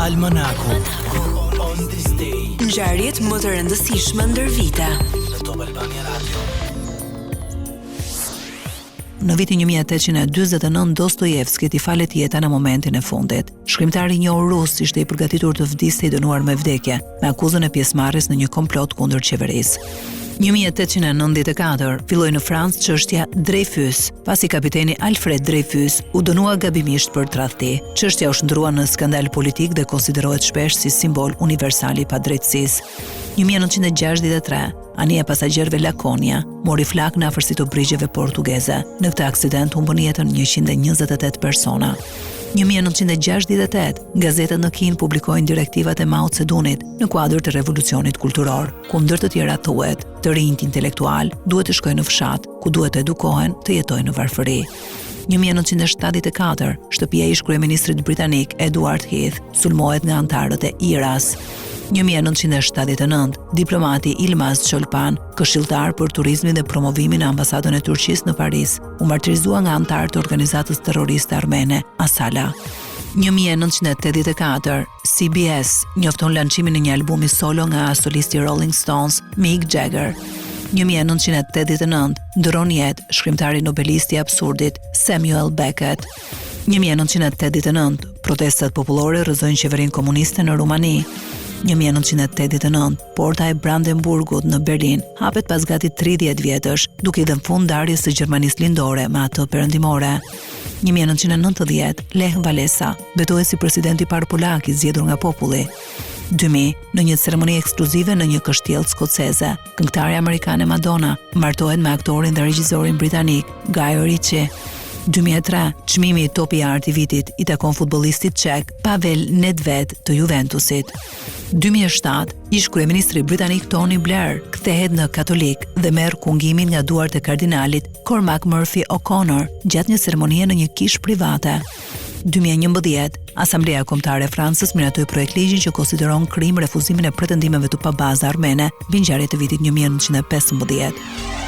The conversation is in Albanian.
Almanaku. On this day. Ngjarjet më të rëndësishme ndër vite. Në Top Albania Radio. Në vitin 1849 Dostojevski i falet jeta në momentin e fundit. Shkrimtari i njohur rus ishte i përgatitur të vdiste i dënuar me vdekje, me akuzën e pjesëmarrjes në një komplot kundër qeverisë. 1894 filloi në Francë çështja Dreyfus, pasi kapiteni Alfred Dreyfus u dënua gabimisht për tradhti. Çështja u shndrua në skandal politik dhe konsiderohet shpesh si simbol universal i padrejtësisë. 1963 anija e pasagjerëve Lakonia mori flak në afërsi të brigjeve portugeze. Në këtë aksident humbën jetën 128 persona. 1968, gazetat në Kinë publikojnë direktivat e Mao Zedongit në kuadër të revolucionit kulturor, ku ndër të tjera thuhet, të rinjt intelektual duhet të shkojnë në fshat, ku duhet të edukohen, të jetojnë në varfëri. 1974, shtëpia e ish-kryeministrit britanik Edward Heath sulmohet nga antarët e IRA-s. 1979, diplomati Ilmaz Çolpan, këshilltar për turizmin dhe promovimin në ambasadën e Turqisë në Paris, u martirizua nga antarët e organizatës terroriste armene Asala. 1984, CBS njofton lançimin e një albumi solo nga solisti Rolling Stones, Mick Jagger. 1989, ndron jetë shkrimtari nobelisti i absurdit Samuel Beckett. 1989, protestat popullore rrëzojnë qeverinë komuniste në Rumani. 1989, porta e Brandenburgut në Berlin hapet pas gati 30 vjetësh, duke i dhënë fund ndarjes së Gjermanisë lindore me atë perëndimore. 1990, Lech Walesa betohet si presidenti i parë polak i zgjedhur nga populli. 2000, në një ceremoni ekskluzive në një kështjellë skoceze, këngëtarja amerikane Madonna martohet me aktorin dhe regjisorin britanik Guy Ritchie. 2003, çmimi i Top i Art i vitit i takon futbollistit ček Pavel Nedved të Juventusit. 2007, ish-kryeministri britanik Tony Blair kthehet në katolik dhe merr kungimin nga duart e kardinalit Cormac Murphy O'Connor gjatë një ceremonie në një kishë private. 2011, Asamblea Kombëtare e Francës miratoi projekt ligjin që konsideron krim refuzimin e pretendimeve të pabazë armene mbi ngjarjet e vitit 1915.